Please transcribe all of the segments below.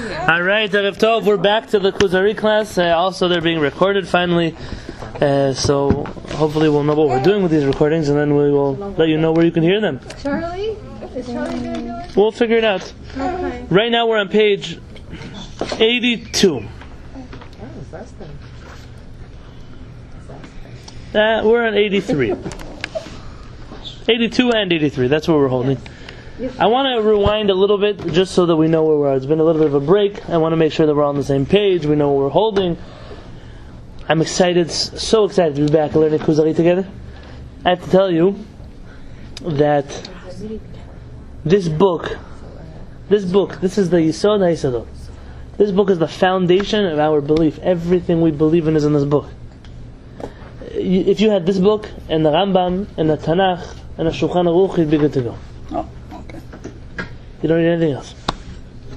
All right, Erev Tov, we're back to the Kuzari class. Also, they're being recorded finally. So hopefully we'll know what we're doing with these recordings, and then we will let you know where you can hear them. Charlie? Is Charlie going to do it? We'll figure it out. Okay. Right now we're on page 82. We're on 83. 82 and 83, that's what we're holding. Yes. I want to rewind a little bit just so that we know where we are. It's been a little bit of a break. I want to make sure that we're on the same page. We know what we're holding. I'm excited, so excited to be back learning Kuzari together. I have to tell you that this book, this is the Yisod HaYisodot. This book is the foundation of our belief. Everything we believe in is in this book. If you had this book and the Rambam and the Tanakh and the Shulchan Aruch, you'd be good to go. Oh, okay. You don't need anything else.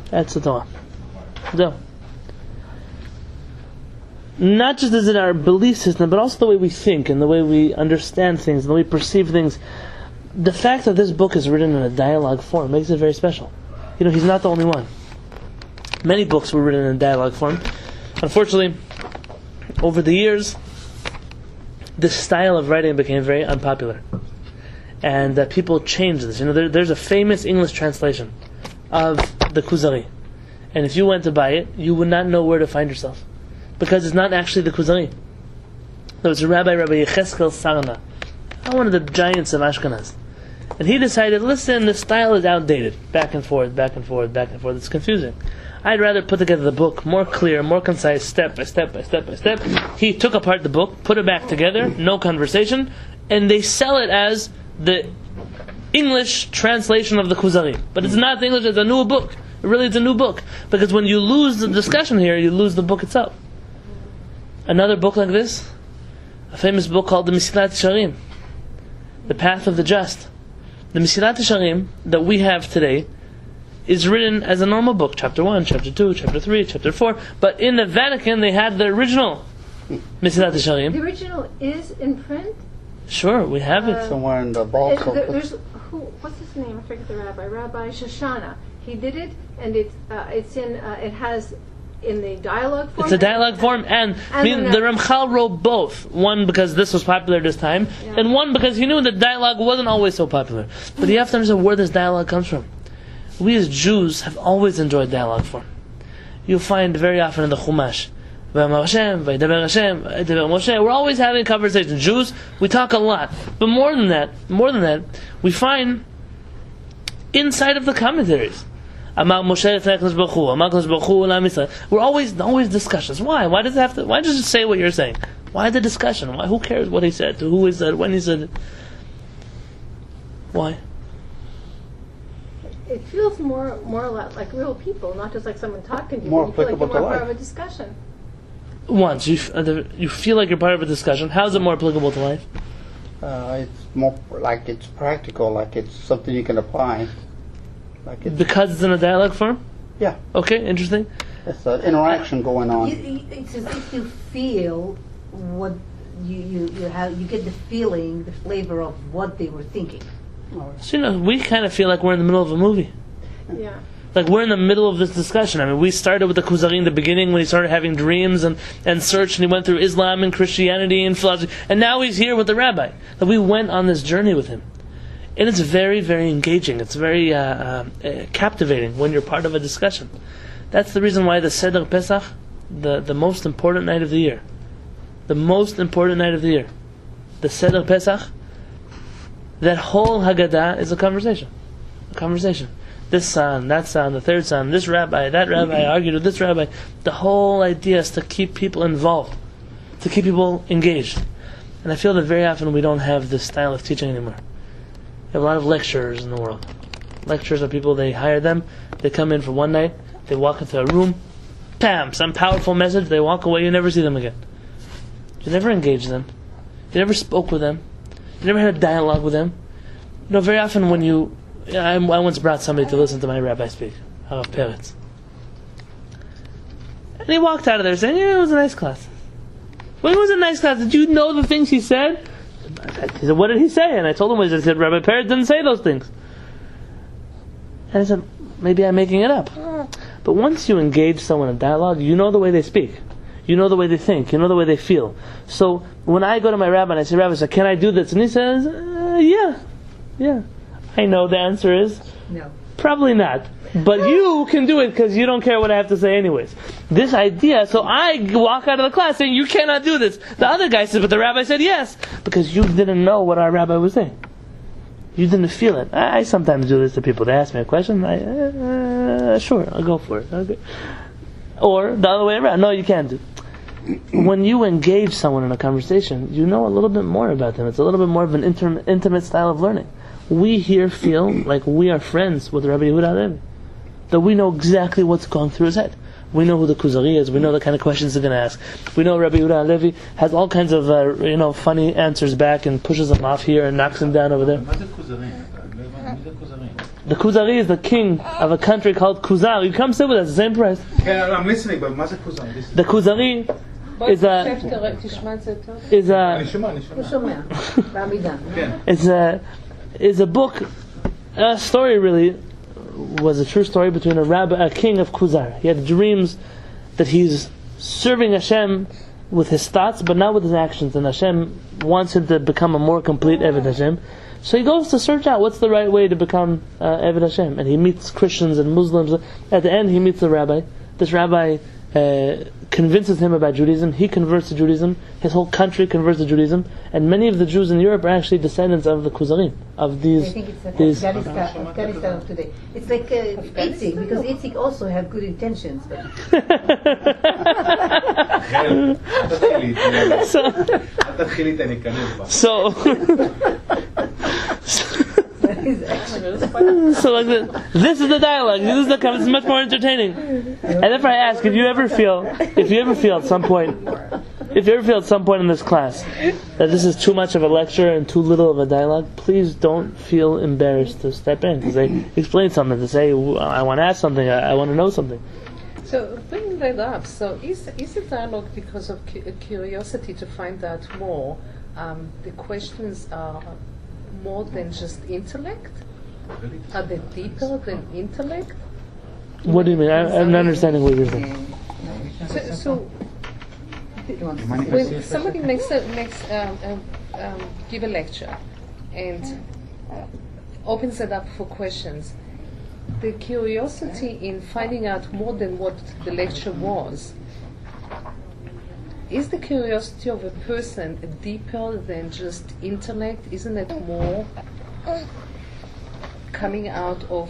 That's the Torah. So, not just is it our belief system, but also the way we think and the way we understand things and the way we perceive things. The fact that this book is written in a dialogue form makes it very special. You know, he's not the only one. Many books were written in dialogue form. Unfortunately, over the years, this style of writing became very unpopular, and people changed this. You know, there's a famous English translation of the Kuzari, and if you went to buy it, you would not know where to find yourself, because it's not actually the Kuzari. There was a Rabbi Yecheskel Sarna, one of the giants of Ashkenaz, and he decided, listen, the style is outdated, back and forth, back and forth, back and forth. It's confusing. I'd rather put together the book more clear, more concise, step by step by step by step. He took apart the book, put it back together, no conversation, and they sell it as the English translation of the Kuzari. But it's not the English, it's a new book. Really, it's a new book. Because when you lose the discussion here, you lose the book itself. Another book like this, a famous book called the Mesilat Yesharim, The Path of the Just. The Mesilat Yesharim that we have today is written as a normal book, chapter 1, chapter 2, chapter 3, chapter 4, but in the Vatican they had the original Mesilat Yesharim. The original is in print? Sure, we have it. Somewhere in the vault. What's his name? I forget the rabbi. Rabbi Shoshana. He did it, and it has in the dialogue form. It's a dialogue form, and the Ramchal wrote both. One because this was popular this time, and one because he knew that dialogue wasn't always so popular. But you have to understand where this dialogue comes from. We as Jews have always enjoyed dialogue form. You'll find very often in the Chumash, we're always having conversations. Jews, we talk a lot. But more than that, we find inside of the commentaries. We're always discussions. Why? Why does it have to? Why does it say what you're saying? Why the discussion? Why? Who cares what he said? To who he said? When he said it? Why? It feels more or less like real people, not just like someone talking to you. More You feel like you're applicable to more part life. of a discussion. Once you feel like you're part of a discussion. How is it more applicable to life? It's more like it's practical, like it's something you can apply. Like it's, Because it's in a dialogue form? yeah, Okay, interesting. it's an interaction going on. It's as if you feel what you have. You get the feeling, the flavor of what they were thinking. So, we kind of feel like we're in the middle of a movie. Yeah. Like we're in the middle of this discussion. I mean, we started with the Kuzari in the beginning when he started having dreams and search, and he went through Islam and Christianity and philosophy, and now he's here with the rabbi. Like we went on this journey with him. And it's very, very engaging. It's very captivating when you're part of a discussion. That's the reason why the Seder Pesach, the most important night of the year, the Seder Pesach, that whole Haggadah is a conversation. This son, that son, the third son, this rabbi, that rabbi argued with this rabbi. The whole idea is to keep people involved, to keep people engaged. And I feel that very often we don't have this style of teaching anymore. We have a lot of lecturers in the world. Lecturers are people, they hire them, they come in for one night, they walk into a room, bam, some powerful message, they walk away, you never see them again. You never engage them. You never spoke with them. You never had a dialogue with them. You know, very often when I once brought somebody to listen to my rabbi speak, Harav Peretz. And he walked out of there saying, it was a nice class. Well, it was a nice class. Did you know the things he said? He said, what did he say? And I told him, I said, Rabbi Peretz didn't say those things. And I said, maybe I'm making it up. But once you engage someone in dialogue, you know the way they speak. You know the way they think. You know the way they feel. So when I go to my rabbi and I say, Rabbi, so can I do this? And he says, yeah. I know the answer is No. probably not. But you can do it because you don't care what I have to say anyways. This idea, so I walk out of the class saying, you cannot do this. The other guy says, but the rabbi said yes. Because you didn't know what our rabbi was saying. You didn't feel it. I sometimes do this to people. They ask me a question. Sure, I'll go for it. Okay. Or the other way around. No, you can't do it. When you engage someone in a conversation, you know a little bit more about them. It's a little bit more of an intimate style of learning. We here feel like we are friends with Rabbi Yonatan Halevy. That we know exactly what's going through his head. We know who the Kuzari is. We know the kind of questions they're going to ask. We know Rabbi Yonatan Halevy has all kinds of funny answers back and pushes them off here and knocks them down over there. The Kuzari is the king of a country called Kuzari. Come sit with us, the same price. I'm listening, but מה זה Kuzari? The Kuzari is a book, a story really, was a true story between a king of Kuzari. He had dreams that he's serving Hashem with his thoughts, but not with his actions, and Hashem wants him to become a more complete Eved Hashem. So he goes to search out what's the right way to become Eved Hashem, and he meets Christians and Muslims. At the end, he meets the rabbi. This rabbi convinces him about Judaism. He converts to Judaism. His whole country converts to Judaism, and many of the Jews in Europe are actually descendants of the Kuzarim, of these. I think it's Afghanistan of today. It's like Itzik, because Itzik also have good intentions. But so like this is the dialogue. This is it's much more entertaining. And if I ask, if you ever feel at some point in this class that this is too much of a lecture and too little of a dialogue, please don't feel embarrassed to step in, to say, explain something, to say, I want to ask something, I want to know something. So bringing that up, so is it dialogue because of curiosity to find out more? The questions are more than just intellect? Are they deeper than intellect? What do you mean? I'm not understanding what you're saying. So when somebody give a lecture and opens it up for questions, the curiosity in finding out more than what the lecture was, is the curiosity of a person deeper than just intellect? Isn't it more coming out of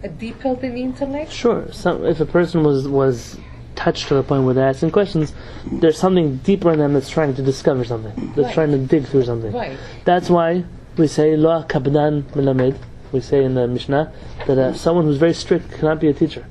a deeper than intellect? Sure. If a person was touched to the point where they're asking questions, there's something deeper in them that's trying to discover something. That's trying to dig through something. Right. That's why we say Lo kabdan melamed. We say in the Mishnah that someone who's very strict cannot be a teacher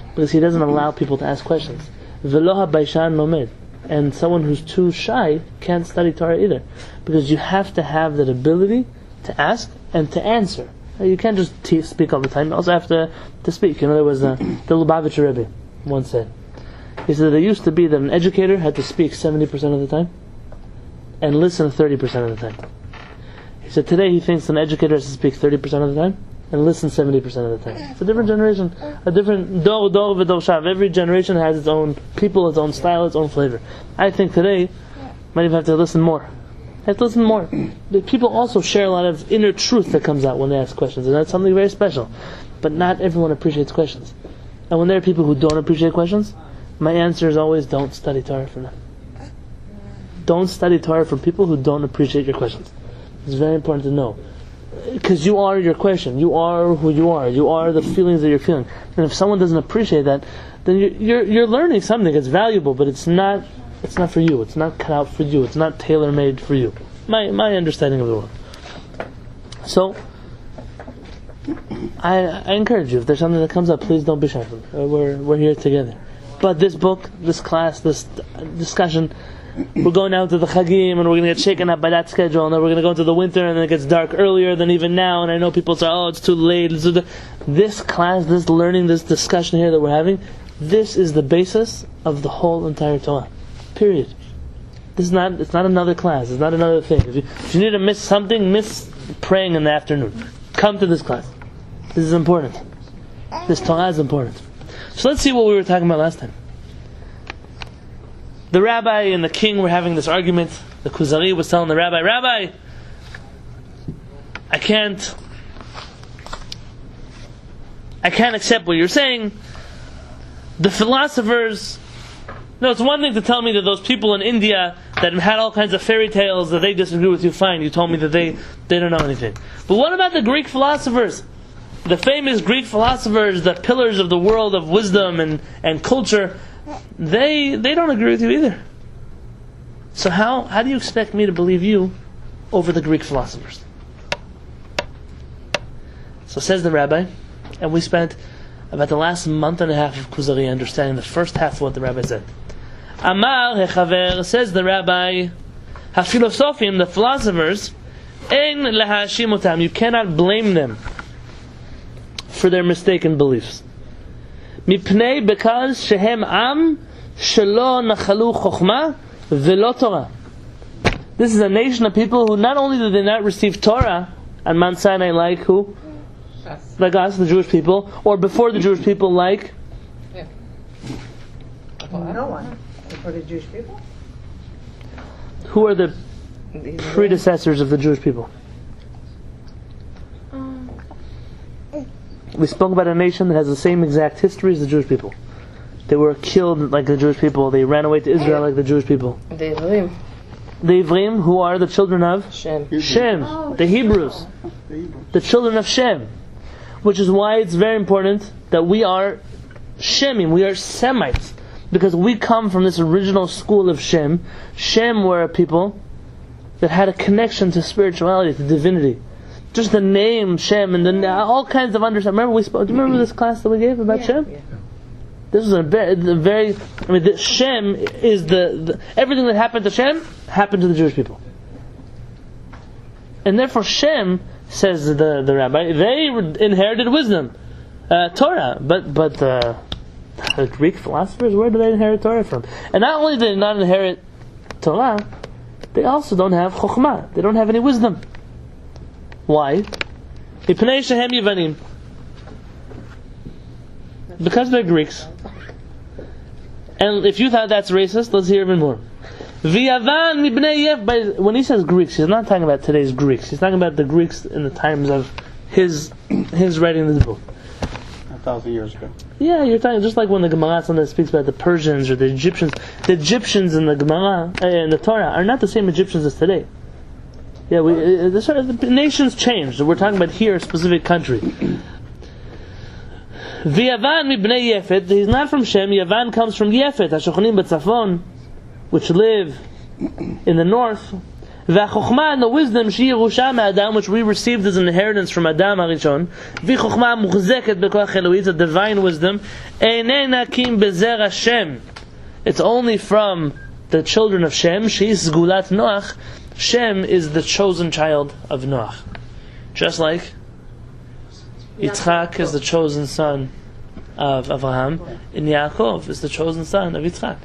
because he doesn't allow people to ask questions. Velo habayshan lomed. And someone who's too shy can't study Torah either, because you have to have that ability to ask and to answer. You can't just speak all the time. You also have to speak. There was the Lubavitcher Rebbe once said. He said there used to be that an educator had to speak 70% of the time and listen 30% of the time. He said today he thinks an educator has to speak 30% of the time and listen 70% of the time. It's a different generation, a different dor v'dor shav. Every generation has its own people, its own style, its own flavor. I think today might even have to listen more. Have to listen more. The people also share a lot of inner truth that comes out when they ask questions, and that's something very special. But not everyone appreciates questions. And when there are people who don't appreciate questions, my answer is always don't study Torah from them. Don't study Torah from people who don't appreciate your questions. It's very important to know. Because you are your question. You are who you are. You are the feelings that you're feeling. And if someone doesn't appreciate that, then you're learning something that's valuable, but it's not for you. It's not cut out for you. It's not tailor-made for you. My understanding of the world. So, I encourage you, if there's something that comes up, please don't be shy from it. We're here together. But this book, this class, this discussion, we're going out to the Chagim and we're going to get shaken up by that schedule, and then we're going to go into the winter and then it gets dark earlier than even now, and I know people say, oh, it's too late. This class, this learning, this discussion here that we're having, this is the basis of the whole entire Torah. Period. It's not another class. It's not another thing. If you need to miss something, miss praying in the afternoon. Come to this class. This is important. This Torah is important. So let's see what we were talking about last time. The rabbi and the king were having this argument. The Kuzari was telling the rabbi, Rabbi, I can't accept what you're saying. The philosophers, no, it's one thing to tell me that those people in India that had all kinds of fairy tales that they disagree with you, fine. You told me that they don't know anything. But what about the Greek philosophers? The famous Greek philosophers, the pillars of the world of wisdom and culture, they don't agree with you either. So how do you expect me to believe you over the Greek philosophers? So says the rabbi, and we spent about the last month and a half of Kuzari understanding the first half of what the rabbi said. Amar hechaver, says the rabbi, hafilosophim, the philosophers, ein lahashim otam, you cannot blame them for their mistaken beliefs. Mipnei, because shehem am shelo nachalu chokhmah velo Torah. This is a nation of people who not only did they not receive Torah on Mount Sinai, like who? Us. Like us, the Jewish people, or before the Jewish people, like Yeah. No one. For the Jewish people? who are the predecessors of the Jewish people? We spoke about a nation that has the same exact history as the Jewish people. They were killed like the Jewish people. They ran away to Israel like the Jewish people. The Ivrim. The Ivrim, who are the children of Shem. Shem, the Hebrews, the children of Shem. Which is why it's very important that we are Shemim, we are Semites. Because we come from this original school of Shem. Shem were a people that had a connection to spirituality, to divinity. Just the name Shem and all kinds of understanding. Remember do you remember this class that we gave about Shem? Yeah. This was the Shem is the everything that happened to Shem happened to the Jewish people. And therefore Shem, says the rabbi, they inherited wisdom, Torah, but the Greek philosophers, where do they inherit Torah from? And not only do they not inherit Torah, they also don't have chokhmah. They don't have any wisdom. Why? Mipnei shehem Yevanim. Because they're Greeks. And if you thought that's racist, let's hear even more. V'yavan mibnei Yef. When he says Greeks, he's not talking about today's Greeks. He's talking about the Greeks in the times of his writing this book. 1,000 years ago. Yeah, you're talking just like when the Gemara sometimes speaks about the Persians or the Egyptians. The Egyptians in the Gemara and the Torah are not the same Egyptians as today. Yeah, the nations changed. We're talking about here a specific country. V'yavan mibnei Yefet. He's not from Shem. Yavan comes from Yefet. HaShochonim b'tzafon, which live in the north. V'chokhmah, and the wisdom, she Yerusha Adam, which we received as an inheritance from Adam Harishon. V'chokhmah muchzeket b'koach Eloi, it's a divine wisdom. Einei nakim bezer Hashem. It's only from the children of Shem. She's Zgulat Noach. Shem is the chosen child of Noach. Just like Yitzchak is the chosen son of Abraham, and Yaakov is the chosen son of Yitzchak.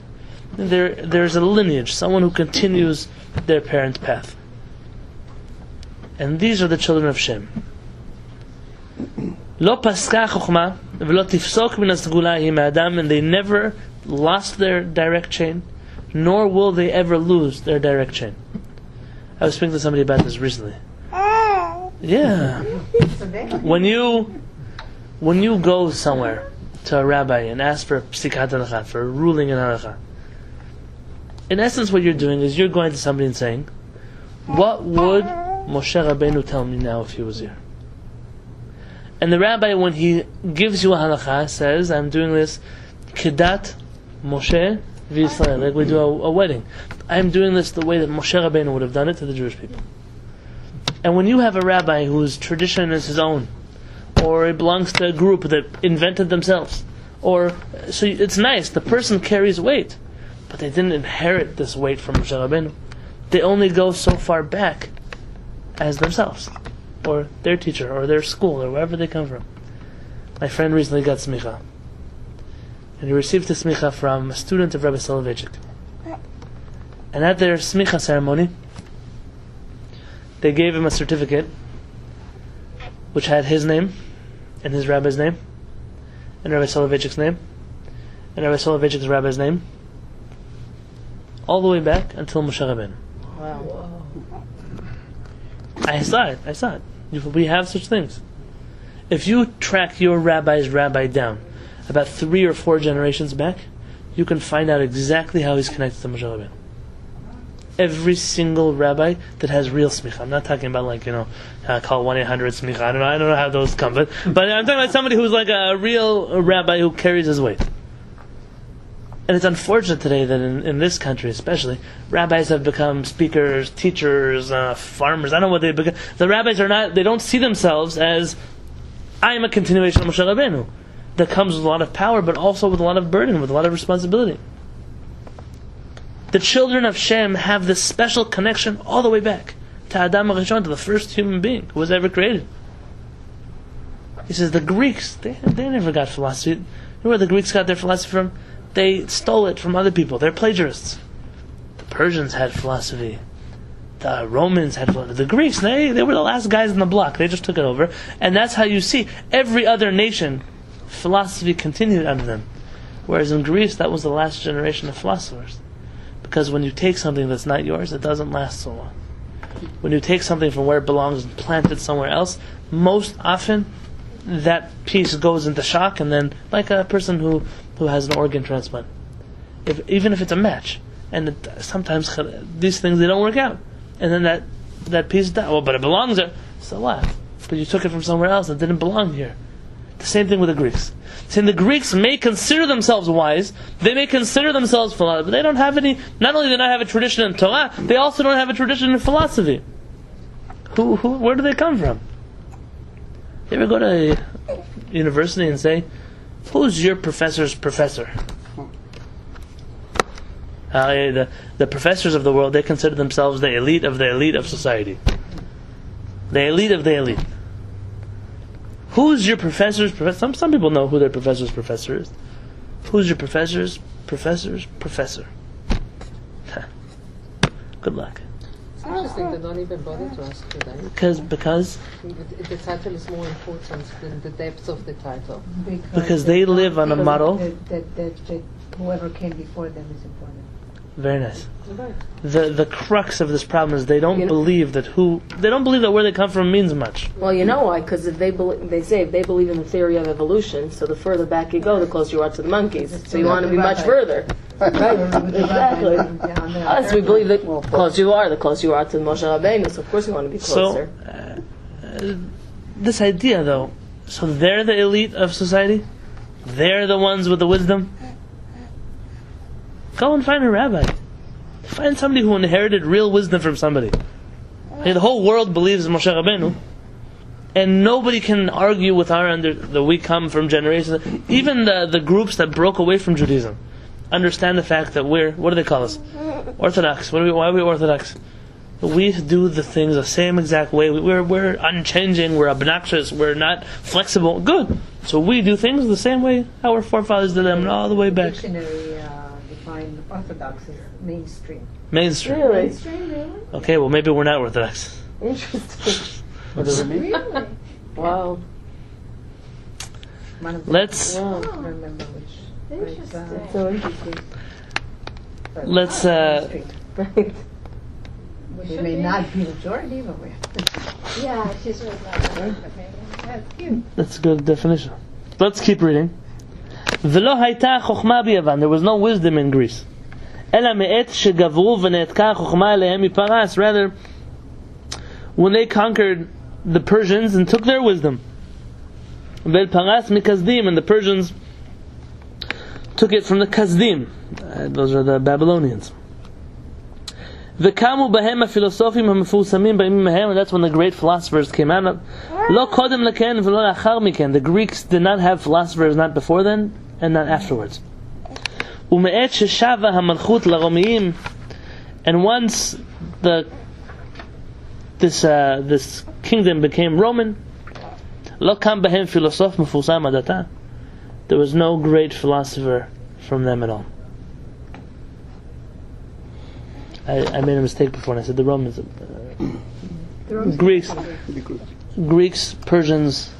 There's a lineage, someone who continues their parents' path. And these are the children of Shem. Lo paska chokhmah v'lo tifsok min hasgula hi ma'adam, and they never lost their direct chain, nor will they ever lose their direct chain. I was speaking to somebody about this recently. Yeah. When you go somewhere to a rabbi and ask for psikat halakha, for a ruling in halakha, in essence what you're doing is you're going to somebody and saying, what would Moshe Rabbeinu tell me now if he was here? And the rabbi, when he gives you a halakha, says, I'm doing this kedat Moshe v'Yisrael, like we do a wedding. I'm doing this the way that Moshe Rabbeinu would have done it to the Jewish people. And when you have a rabbi whose tradition is his own, or it belongs to a group that invented themselves, so it's nice, the person carries weight, but they didn't inherit this weight from Moshe Rabbeinu. They only go so far back as themselves, or their teacher, or their school, or wherever they come from. My friend recently got smicha, and he received the smicha from a student of Rabbi Soloveitchik. And at their smicha ceremony, they gave him a certificate which had his name and his rabbi's name and Rabbi Soloveitchik's name And Rabbi Soloveitchik's rabbi's name? All the way back until Moshe Rabbeinu. Wow. I saw it. We have such things. If you track your rabbi's rabbi down about 3 or 4 generations back, you can find out exactly how he's connected to Moshe Rabbeinu. Every single rabbi that has real smicha. I'm not talking about call 1-800 smicha. I don't know how those come, but I'm talking about somebody who's like a real rabbi who carries his weight. And it's unfortunate today that in this country especially, rabbis have become speakers, teachers, farmers. I don't know what they become. The rabbis are not, they don't see themselves as, I am a continuation of Moshe Rabbeinu. That comes with a lot of power, but also with a lot of burden, with a lot of responsibility. The children of Shem have this special connection all the way back to Adam HaRishon, to the first human being who was ever created. He says the Greeks, they never got philosophy. You know where the Greeks got their philosophy from? They stole it from other people. They're plagiarists. The Persians had philosophy. The Romans had philosophy. The Greeks, they were the last guys in the block. They just took it over. And that's how you see every other nation, philosophy continued under them. Whereas in Greece, that was the last generation of philosophers. Because when you take something that's not yours, it doesn't last so long. When you take something from where it belongs and plant it somewhere else, most often that piece goes into shock, and then, like a person who has an organ transplant, even if it's a match, and sometimes these things, they don't work out, and then that piece dies. Well, but it belongs there. So what? But you took it from somewhere else that didn't belong here. The same thing with the Greeks. Saying the Greeks may consider themselves wise, they may consider themselves philosophy, but they don't have any. Not only do they not have a tradition in Torah, they also don't have a tradition in philosophy. Where do they come from? You ever go to a university and say, "Who's your professor's professor?" The professors of the world, they consider themselves the elite of society. The elite of the elite. Who's your professor's professor? Some people know who their professor's professor is. Who's your professor's professor? Good luck. It's interesting they don't even bother to ask you that. Because the title is more important than the depth of the title. Because they live on a model. That whoever came before them is important. Very nice. Right. The crux of this problem is they don't believe that where they come from means much. Well, you know why? Because if they believe in the theory of evolution, so the further back you go, the closer you are to the monkeys. So you want to be much further, right? Exactly. Us, we believe that the closer you are to Moshe Rabbeinu. So of course you want to be closer. So, this idea, though, so they're the elite of society. They're the ones with the wisdom. Go and find a rabbi. Find somebody who inherited real wisdom from somebody. The whole world believes in Moshe Rabbeinu, and nobody can argue with that we come from generations. Even the groups that broke away from Judaism understand the fact that what do they call us? Orthodox. Why are we Orthodox? We do the things the same exact way. We're unchanging. We're obnoxious. We're not flexible. Good. So we do things the same way our forefathers did them all the way back. Define Orthodox as mainstream. Mainstream. Really? Mainstream, really? Okay, well maybe we're not Orthodox. Interesting. What does it mean? Really? Wow. Let's I don't remember which. Interesting. So interesting. let's Right. We may not be majority, but we're. Yeah, she's really not right, but maybe. That's cute. that's a good definition. Let's keep reading. V'lo hayta chokhma biyavan. There was no wisdom in Greece. Ela me'et shegavru v'ne'etka chokhma alehem miparas. Rather, when they conquered the Persians and took their wisdom. Ve'el paras mikazdim, and the Persians took it from the Kazdim. Those are the Babylonians. V'kamu bahem ha'filosofim ha'mefusamim b'yamim hahem, and that's when the great philosophers came out. Lo kodem leken v'lo lachar miken. The Greeks did not have philosophers, not before then and not afterwards. Ume'et sheshava ha'malchut la'romiyim, and once this kingdom became Roman, lo kam bahem filosof mefusam adata. There was no great philosopher from them at all. I made a mistake before and I said the Romans. Greeks, Persians,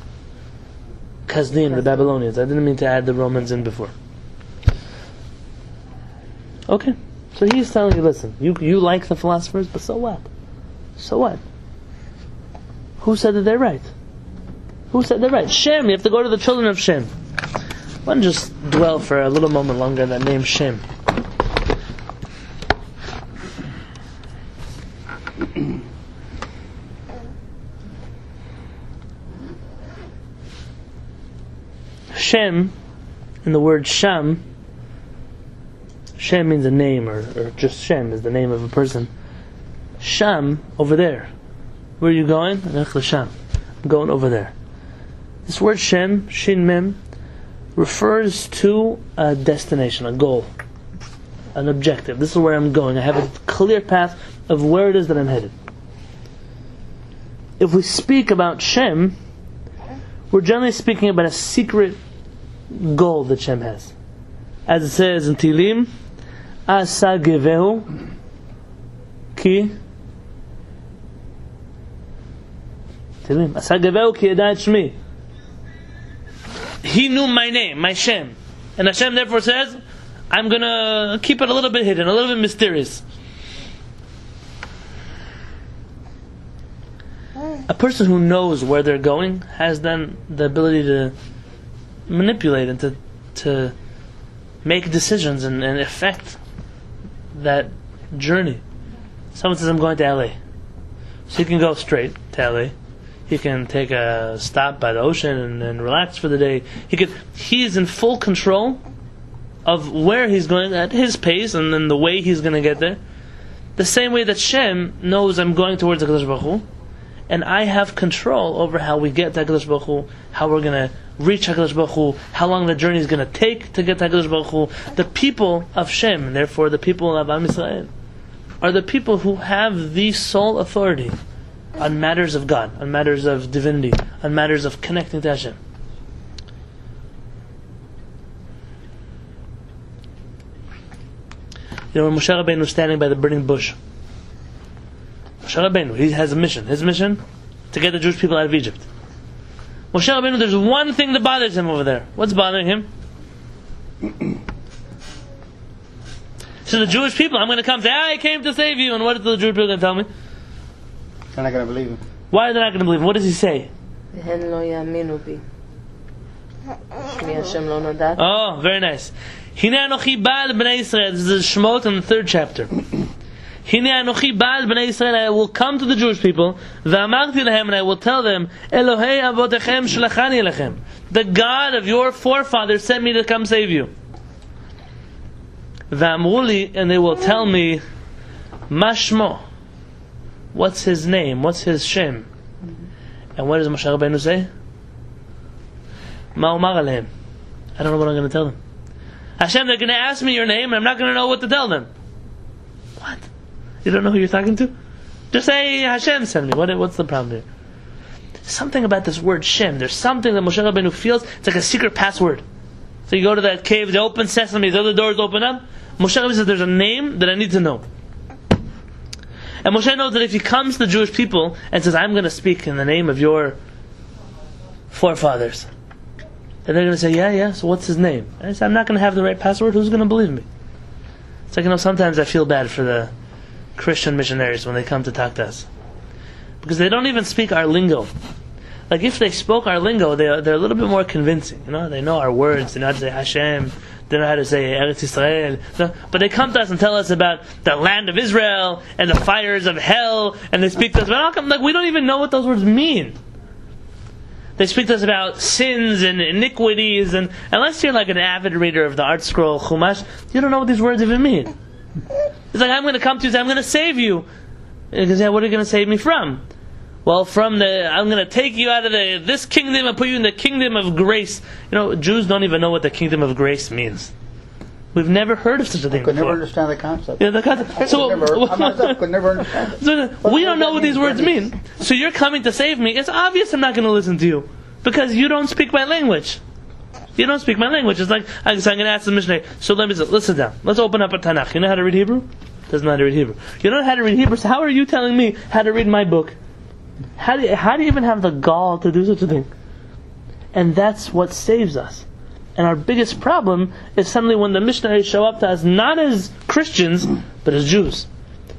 Kazdim, the Babylonians. I didn't mean to add the Romans in before. Okay. So he's telling you, listen, you like the philosophers, but so what? So what? Who said that they're right? Who said they're right? Shem, you have to go to the children of Shem. I want to just dwell for a little moment longer on that name Shem. Shem, in the word Sham, Shem means a name, or just Shem is the name of a person. Sham, over there. Where are you going? Sham. I'm going over there. This word Shem, Shin Mem, refers to a destination, a goal, an objective. This is where I'm going. I have a clear path of where it is that I'm headed. If we speak about Shem, we're generally speaking about a secret goal that Shem has. As it says in Tilim, Asa Gevehu Ki Tilim Asa Gevehu Ki Yada et Shmi. He knew my name, my Shem. And Hashem therefore says, I'm going to keep it a little bit hidden, a little bit mysterious. A person who knows where they're going has then the ability to manipulate and to make decisions and affect that journey. Someone says, I'm going to LA. So you can go straight to LA. He can take a stop by the ocean and relax for the day. He's in full control of where he's going at his pace and then the way he's going to get there. The same way that Shem knows I'm going towards HaKadosh Baruch Hu, and I have control over how we get to HaKadosh Baruch Hu, how we're going to reach HaKadosh Baruch Hu, how long the journey is going to take to get to HaKadosh Baruch Hu. The people of Shem, and therefore the people of Am Yisrael, are the people who have the sole authority on matters of God, on matters of divinity, on matters of connecting to Hashem. You know, when Moshe Rabbeinu was standing by the burning bush, Moshe Rabbeinu, he has a mission. His mission, to get the Jewish people out of Egypt. Moshe Rabbeinu, there's one thing that bothers him over there. What's bothering him? So the Jewish people, I'm going to come and say, I came to save you. And what is the Jewish people going to tell me? They're not going to believe him. Why are they not going to believe him? What does he say? Oh, very nice. Hine anochi ba'al b'nei Yisrael. This is Shemot in the 3rd chapter. Hine anochi ba'al b'nei Yisrael. I will come to the Jewish people. V'amarti lehem, and I will tell them, Elohei avotechem shlachani lechem. The God of your forefathers sent me to come save you. V'amru li, and they will tell me, Mashmo. What's his name? What's his Shem? And what does Moshe Rabbeinu say? Ma umar alehem. I don't know what I'm going to tell them. Hashem, they're going to ask me your name, and I'm not going to know what to tell them. What? You don't know who you're talking to? Just say Hashem sent me. What's the problem here? Something about this word Shem. There's something that Moshe Rabbeinu feels. It's like a secret password. So you go to that cave, the open sesame, the other doors open up. Moshe Rabbeinu says, there's a name that I need to know. And Moshe knows that if he comes to the Jewish people and says, I'm going to speak in the name of your forefathers, and they're going to say, yeah, so what's his name? And I say, I'm not going to have the right password. Who's going to believe me? It's like, sometimes I feel bad for the Christian missionaries when they come to talk to us, because they don't even speak our lingo. Like, if they spoke our lingo, they're a little bit more convincing. They know our words. They know how to say Hashem. They know how to say Eretz Yisrael. But they come to us and tell us about the land of Israel and the fires of hell, and they speak to us about, we don't even know what those words mean. They speak to us about sins and iniquities, and unless you're like an avid reader of the Art Scroll Chumash, you don't know what these words even mean. It's like, I'm going to come to you and say, I'm going to save you. Because, what are you going to save me from? Well, I'm going to take you out of this kingdom and put you in the kingdom of grace. Jews don't even know what the kingdom of grace means. We've never heard of such a thing before. I could never understand the concept. Yeah, the concept. I could never understand. So, we don't know what these words mean. So you're coming to save me. It's obvious I'm not going to listen to you, because you don't speak my language. You don't speak my language. It's like, I'm going to ask the missionary, so listen down. Let's open up a Tanakh. You know how to read Hebrew? Doesn't know how to read Hebrew. You don't know how to read Hebrew, so how are you telling me how to read my book? How do you even have the gall to do such a thing? And that's what saves us. And our biggest problem is suddenly when the missionaries show up to us, not as Christians, but as Jews.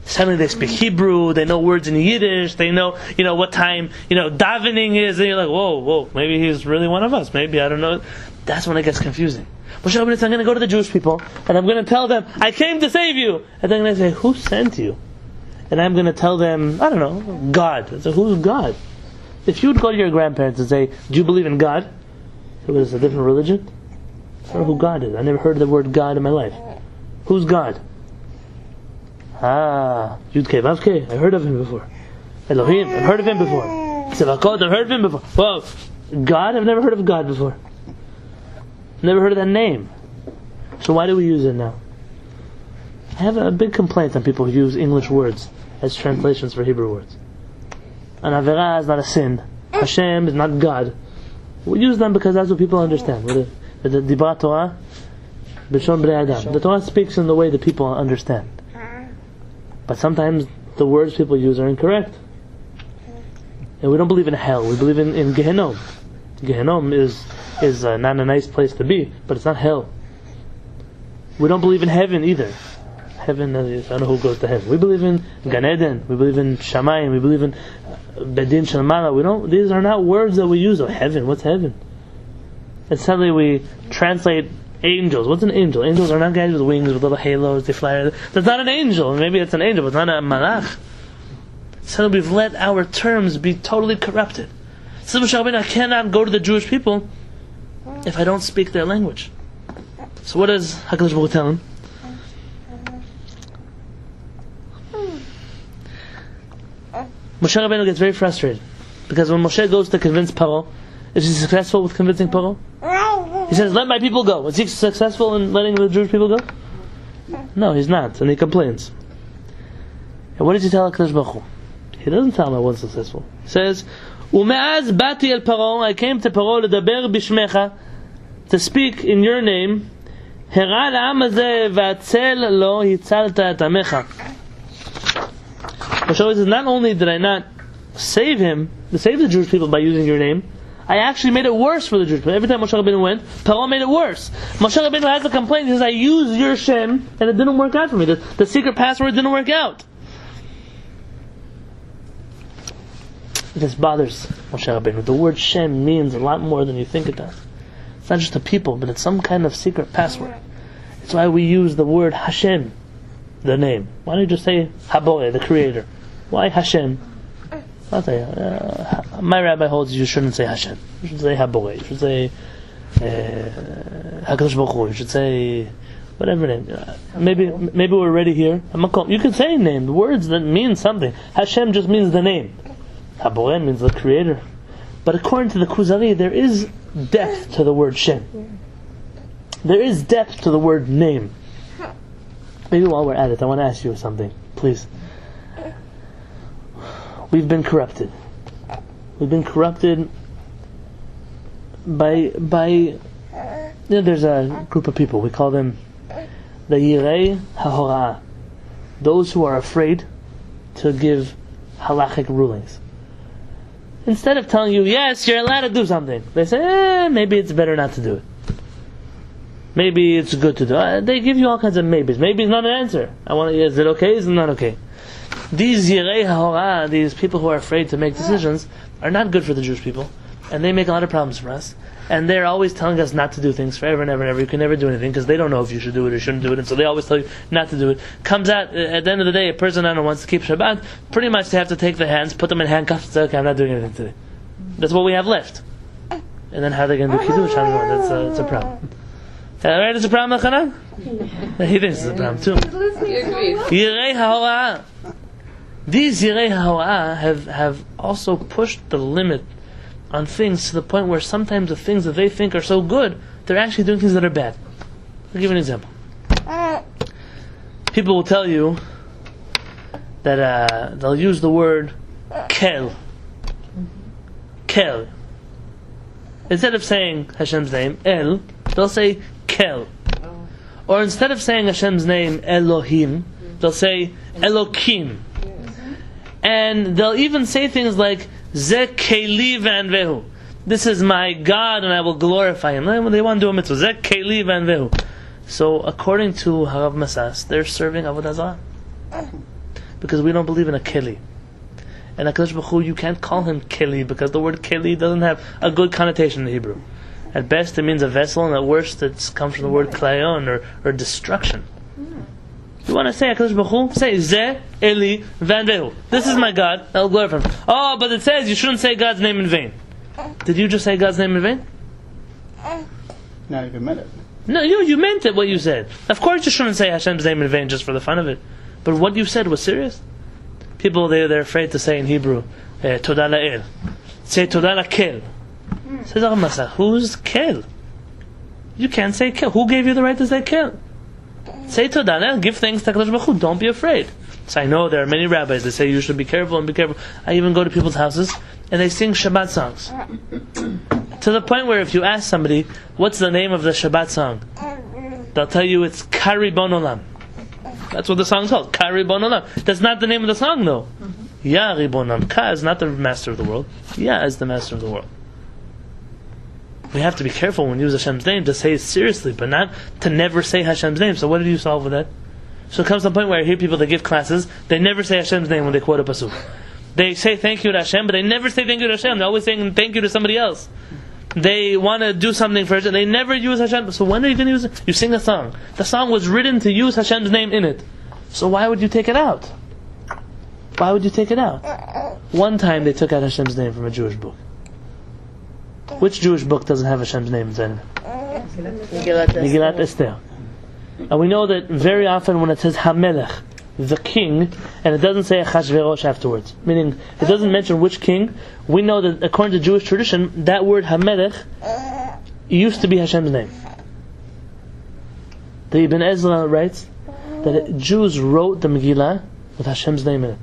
Suddenly they speak Hebrew, they know words in Yiddish, they know, what time, davening is, and you're like, whoa, maybe he's really one of us, maybe, I don't know. That's when it gets confusing. Moshe Rabbeinu says, I'm going to go to the Jewish people, and I'm going to tell them, I came to save you. And they're going to say, who sent you? And I'm going to tell them, I don't know, God. So who's God? If you would go to your grandparents and say, do you believe in God? So it's a different religion? I don't know who God is. I never heard the word God in my life. Who's God? Yud Kei Vav Kei. I heard of him before. Elohim. I've heard of him before. Tzevakot. I've heard of him before. Whoa. God? I've never heard of God before. Never heard of that name. So why do we use it now? I have a big complaint on people who use English words as translations for Hebrew words. An Avera is not a sin. Hashem is not God. We use them because that's what people understand. The Dibra Torah, B'Shon Bnei Adam. The Torah speaks in the way that people understand. But sometimes the words people use are incorrect. And we don't believe in hell. We believe in Gehenom. Gehenom is not a nice place to be, but it's not hell. We don't believe in heaven either. Heaven, I don't know who goes to heaven. We believe in Gan Eden. We believe in HaShamayim. We believe in Bedin Shalmana. These are not words that we use. Oh, heaven. What's heaven? And suddenly we translate angels. What's an angel? Angels are not guys with wings, with little halos. They fly. That's not an angel. Maybe it's an angel, but it's not a malach. Suddenly we've let our terms be totally corrupted. So I cannot go to the Jewish people if I don't speak their language. So what does HaKadosh Baruch Hu tell him? Moshe Rabbeinu gets very frustrated because when Moshe goes to convince Paro, is he successful with convincing Paro? He says, let my people go. Is he successful in letting the Jewish people go? No, he's not, and he complains. And what does he tell HaKadosh Baruch Hu? He doesn't tell him I wasn't successful. He says, Ume'az bati el Paro, I came to Paro ledaber bishmecha, to speak in your name. Hera la'am hazeh v'atzel lo hitzalta et amecha. Moshe says, not only did I not save the Jewish people by using your name, I actually made it worse for the Jewish people. Every time Moshe Rabbeinu went, Paro made it worse. Moshe Rabbeinu has a complaint. He says, I used your Shem, and it didn't work out for me. The secret password didn't work out. This bothers Moshe Rabbeinu. The word Shem means a lot more than you think it does. It's not just a people, but it's some kind of secret password. It's why we use the word Hashem, the name. Why don't you just say Habore, the creator? Why Hashem? I'll tell you. My rabbi holds you shouldn't say Hashem. You should say Habore. You should say HaKadosh Baruch Hu. You should say whatever name. Maybe we're already here. You can say a name. The words that mean something. Hashem just means the name. Habore means the creator. But according to the Kuzari, there is depth to the word Shem. There is depth to the word name. Maybe while we're at it, I want to ask you something, please. We've been corrupted. We've been corrupted by there's a group of people, we call them the Yirei HaHora'ah, those who are afraid to give halachic rulings. Instead of telling you, yes, you're allowed to do something, they say, maybe it's better not to do it. Maybe it's good to do. They give you all kinds of maybes. Maybe it's not an answer. Is it okay? Is it not okay? These Yirei HaHora'ah, these people who are afraid to make decisions, are not good for the Jewish people, and they make a lot of problems for us. And they're always telling us not to do things forever and ever and ever. You can never do anything because they don't know if you should do it or shouldn't do it, and so they always tell you not to do it. Comes out at the end of the day, a person who wants to keep Shabbat, pretty much they have to take their hands, put them in handcuffs, and say, okay, I'm not doing anything today. That's what we have left. And then how are they going to do Kiddush? That's a problem. Right? It's a problem, Chanan? He thinks it's a problem too. Yirei HaHora'ah. These Yirei HaHora'ah have also pushed the limit on things to the point where sometimes the things that they think are so good, they're actually doing things that are bad. I'll give you an example. People will tell you that they'll use the word kel. Kel. Instead of saying Hashem's name, El, they'll say Kel. Or instead of saying Hashem's name, Elohim, they'll say Elokim. And they'll even say things like Ze Keli V'Anvehu. this is my God and I will glorify Him. They want to do a mitzvah. Zeh keli v'anvehu. So according to Harav Masas, they're serving Avodah Zarah. Because we don't believe in a keli. And HaKadosh Baruch Hu, you can't call Him keli because the word keli doesn't have a good connotation in the Hebrew. At best it means a vessel, and at worst it comes from the word klayon, or destruction. You want to say HaKadosh Baruch Hu? Say Zeh Eli Vanvehu. This is my God, I'll glorify Him. Oh, but it says you shouldn't say God's name in vain. Did you just say God's name in vain? Not even meant it. No, you meant it, what you said. Of course you shouldn't say Hashem's name in vain just for the fun of it. But what you said was serious. People, they're afraid to say in Hebrew, Todah la'el. Say Todah la'kel. Says Rav Masa, who's kel? You can't say kel. Who gave you the right to say kel? Say Todah la'el, give thanks to HaKadosh Baruch Hu. Don't be afraid. So I know there are many rabbis that say you should be careful and be careful. I even go to people's houses and they sing Shabbat songs. To the point where if you ask somebody, what's the name of the Shabbat song? They'll tell you it's Kari Bon Olam. That's what the song's called, Kari Bon Olam. That's not the name of the song though. Ya Ribon Olam. Ka is not the master of the world. Ya is the master of the world. We have to be careful when we use Hashem's name to say it seriously, but not to never say Hashem's name. So what did you solve with that? So it comes to the point where I hear people that give classes, they never say Hashem's name when they quote a pasuk. They say thank you to Hashem, but they never say thank you to Hashem. They're always saying thank you to somebody else. They want to do something for Hashem. They never use Hashem. So when are you going to use it? You sing a song. The song was written to use Hashem's name in it. So why would you take it out? Why would you take it out? One time they took out Hashem's name from a Jewish book. Which Jewish book doesn't have Hashem's name inside it? Megillat Esther. And we know that very often when it says HaMelech, the king, and it doesn't say Achashverosh afterwards, meaning it doesn't mention which king, we know that according to Jewish tradition, that word HaMelech used to be Hashem's name. The Ibn Ezra writes that Jews wrote the Megillah with Hashem's name in it.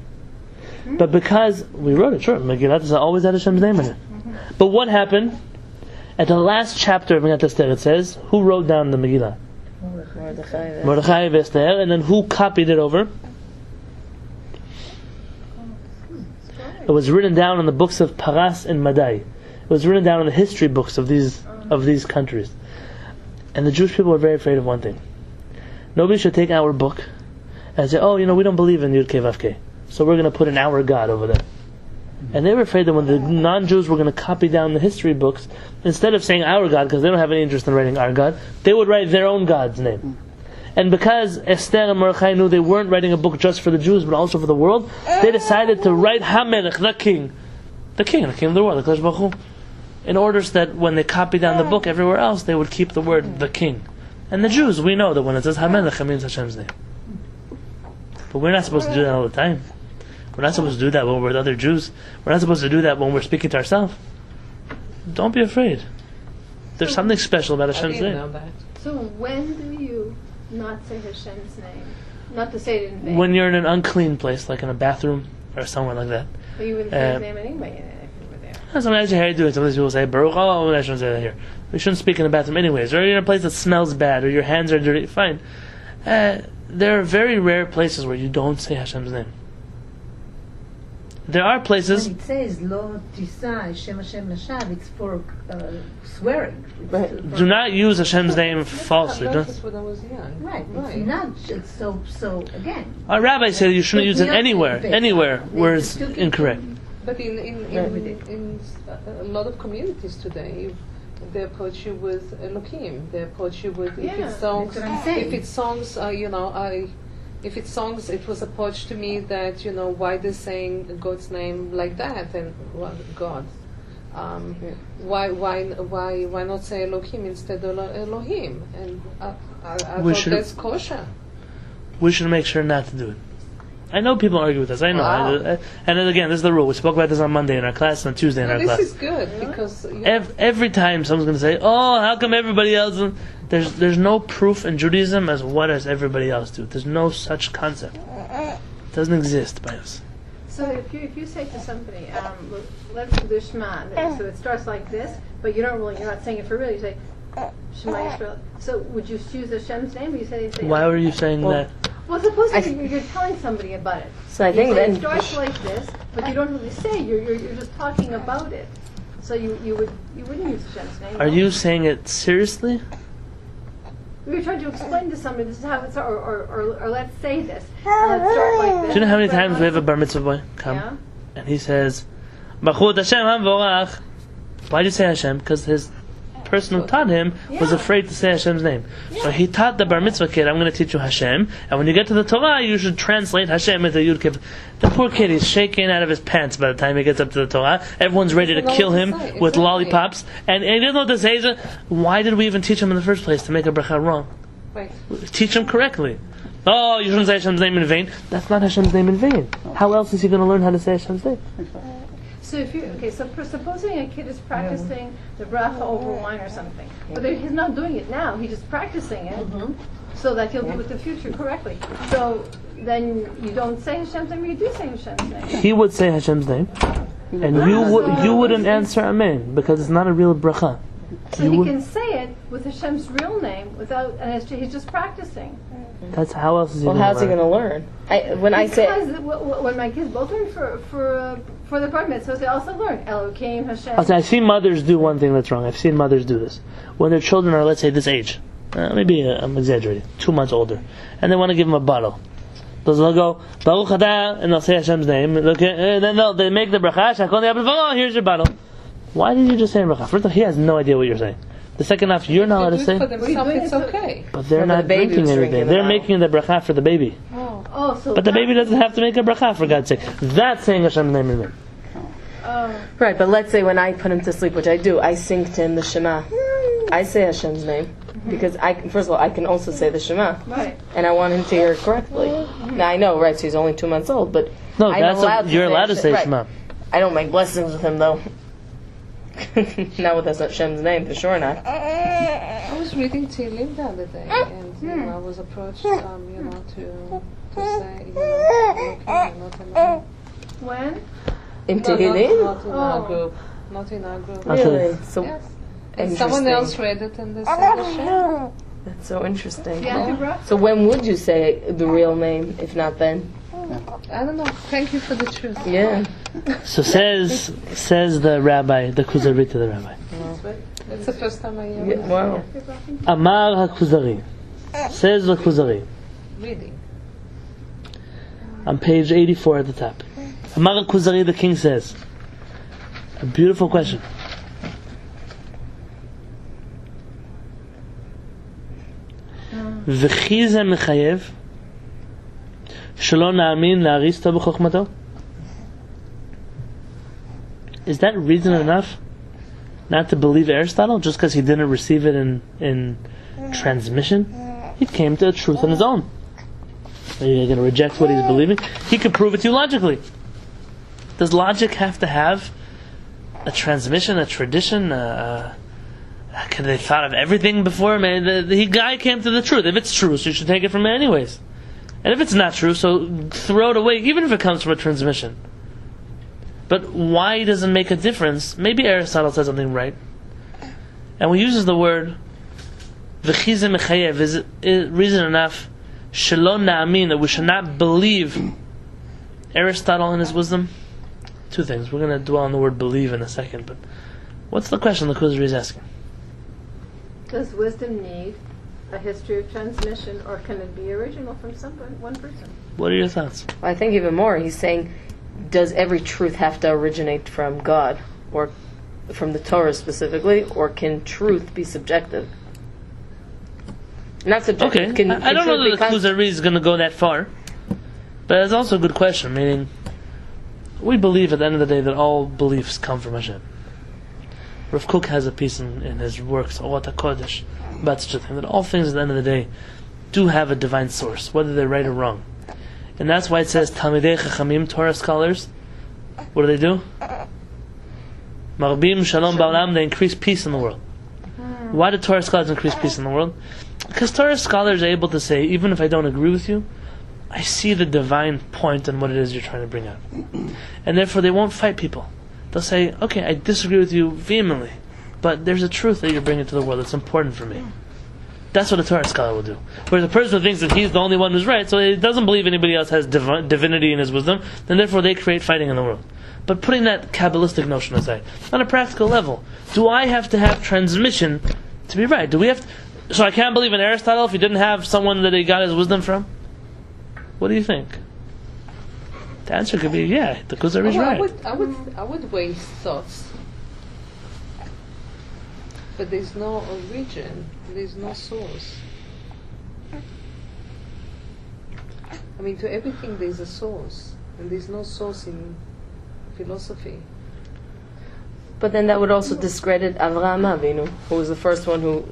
But because we wrote it, sure, Megillah has always had Hashem's name in it. But what happened? At the last chapter of Megillat Esther, it says, who wrote down the Megillah? Mordechai Esther, and then who copied it over? It was written down in the books of Paras and Madai. It was written down in the history books of these countries. And the Jewish people were very afraid of one thing. Nobody should take our book and say, oh, we don't believe in Yud Kei Vav Kei, so we're going to put in our God over there. And they were afraid that when the non-Jews were going to copy down the history books, instead of saying our God, because they don't have any interest in writing our God, they would write their own God's name. And because Esther and Mordechai knew they weren't writing a book just for the Jews, but also for the world, they decided to write HaMelech, the king of the world, the Kadosh Baruch Hu, in order so that when they copy down the book everywhere else, they would keep the word the king. And the Jews, we know that when it says HaMelech, it means Hashem's name. But we're not supposed to do that all the time. We're not supposed to do that when we're with other Jews. We're not supposed to do that when we're speaking to ourselves. Don't be afraid. There's something special about Hashem's name. So when do you not say Hashem's name? Not to say it in vain. When you're in an unclean place, like in a bathroom or somewhere like that. But you wouldn't say his name anyway if you were there. Sometimes you hear you do it. Sometimes people say Baruch. Oh, I shouldn't say that here. We shouldn't speak in the bathroom anyways. Or you're in a place that smells bad, or your hands are dirty. Fine. There are very rare places where you don't say Hashem's name. There are places. When it says Lo Tisa Shem Hashem Lashav, it's for swearing. Do not use Hashem's name falsely. That's what I was young. Right. It's not just so again. Our rabbis say you shouldn't use it anywhere where it's incorrect. But in a lot of communities today, they approach you with Elohim. They approach you with if it's songs. That's what I'm saying. If it's songs, if it's songs, it was approached to me that why they're saying God's name like that and God. Why not say Elohim instead of Elohim? And I thought that's kosher. We should make sure not to do it. I know people argue with us. I know. Wow. And then again, this is the rule. We spoke about this on Monday in our class, on Tuesday in our class. This is good because every time someone's going to say, "Oh, how come everybody else?" There's no proof in Judaism as what does everybody else do. There's no such concept. It doesn't exist by us. So if you say to somebody, let's do the Shema, so it starts like this, but you're not saying it for real. You say Shema Yisrael. So would you choose Hashem's name? Or you say why were you saying that? Well, supposedly you're telling somebody about it. So I think it starts like this, but you don't really say. You're just talking about it. So you wouldn't use Hashem's name. Are you saying it seriously? We were trying to explain to somebody this is how it's, or let's say this. Let's start like this. Do you know how many times we have a bar mitzvah boy come Yeah. and he says, "Bachut Hashem Hamvorach." Why do you say Hashem? Because his person who taught him was afraid to say Hashem's name. So he taught the bar mitzvah kid, "I'm going to teach you Hashem, and when you get to the Torah, you should translate Hashem into Yud Kip." The poor kid is shaking out of his pants by the time he gets up to the Torah. Everyone's ready to kill him with lollipops, and he doesn't know what to say. Why did we even teach him in the first place to make a bracha wrong? Right. Teach him correctly. Oh, you shouldn't say Hashem's name in vain. That's not Hashem's name in vain. How else is he going to learn how to say Hashem's name? So supposing a kid is practicing the bracha over wine or something, but he's not doing it now. He's just practicing it, so that he'll do it in the future correctly. So then you don't say Hashem's name, or you do say Hashem's name. He would say Hashem's name, and you wouldn't answer Amen because it's not a real bracha. So he can say it with Hashem's real name without, and he's just practicing. That's how else is he? Well, how's he going to learn? When my kids both learn for the bar mitzvah, they also learn Elokim Hashem. I've seen mothers do one thing that's wrong. I've seen mothers do this when their children are, let's say, this age. Maybe I'm exaggerating. 2 months older, and they want to give them a bottle. They'll go Baruch Atah, and they'll say Hashem's name. And then they make the bracha. Shakol Yabel. Oh, here's your bottle. Why did you just say bracha? First of all, he has no idea what you're saying. The second half, you're not allowed to say. For themselves, it's okay. But they're not drinking anything. They're making the bracha for the baby. But the baby doesn't have to make a bracha, for God's sake. That's saying Hashem's name in there. Right, but let's say when I put him to sleep, which I do, I sing to him the Shema. I say Hashem's name because first of all, I can also say the Shema, Right. and I want him to hear it correctly. Now I know, right? So he's only 2 months old, but No, you're to allowed to say right. Shema. I don't make blessings with him though. Not with Hashem's name, for sure not. I was reading Tehillim the other day, and I was approached, to say, okay, When? In Tehillim? not in our group. Not in our group. Really? So Yes. And someone interesting. else read it and they said Hashem. That's so interesting. Yeah. So when would you say the real name, if not then? I don't know. Thank you for the truth. Yeah. So says the rabbi, the Kuzari to the rabbi. It's the first time I hear it. Wow. Amar HaKuzari. Says the Kuzari. Reading. On page 84 at the top. Amar HaKuzari, the king says. A beautiful question. וכי זה מחייב שלא נאמין לאריסטו בחוכמתו? Is that reason enough not to believe Aristotle just because he didn't receive it in transmission? He came to a truth on his own. Are you going to reject what he's believing? He could prove it to you logically. Does logic have to have a transmission, a tradition, could they thought of everything before? Man, the guy came to the truth. If it's true, so you should take it from it anyways. And if it's not true, so throw it away, even if it comes from a transmission. But why does it make a difference? Maybe Aristotle says something right. And we uses the word v'chizeh mechayev. Is it reason enough shelo na'amin, that we should not believe Aristotle and his wisdom? 2 things. We're going to dwell on the word believe in a second, but what's the question the Kuzari is asking? Does wisdom need a history of transmission, or can it be original from one person? What are your thoughts? I think even more, he's saying, does every truth have to originate from God, or from the Torah specifically, or can truth be subjective? Not subjective. Okay, I don't know that the Kuzari is going to go that far, but it's also a good question, meaning we believe at the end of the day that all beliefs come from Hashem. Rav Kook has a piece in his works, Orot HaKodesh, about such a thing, that all things at the end of the day do have a divine source, whether they're right or wrong. And that's why it says, Talmidei Chachamim, Torah scholars, what do? Marbim Shalom Ba'olam, they increase peace in the world. Why do Torah scholars increase peace in the world? Because Torah scholars are able to say, even if I don't agree with you, I see the divine point in what it is you're trying to bring out. And therefore they won't fight people. They'll say, okay, I disagree with you vehemently, but there's a truth that you're bringing to the world that's important for me. That's what a Torah scholar will do. Whereas a person who thinks that he's the only one who's right, so he doesn't believe anybody else has divinity in his wisdom, then therefore they create fighting in the world. But putting that Kabbalistic notion aside, on a practical level, do I have to have transmission to be right? Do we have to, so I can't believe in Aristotle if he didn't have someone that he got his wisdom from? What do you think? The answer could be, yeah, the Kuzari is right. I would weigh thoughts, but there's no origin, there's no source. I mean, to everything there's a source, and there's no source in philosophy. But then that would also discredit Avraham Avinu, who was the first one who,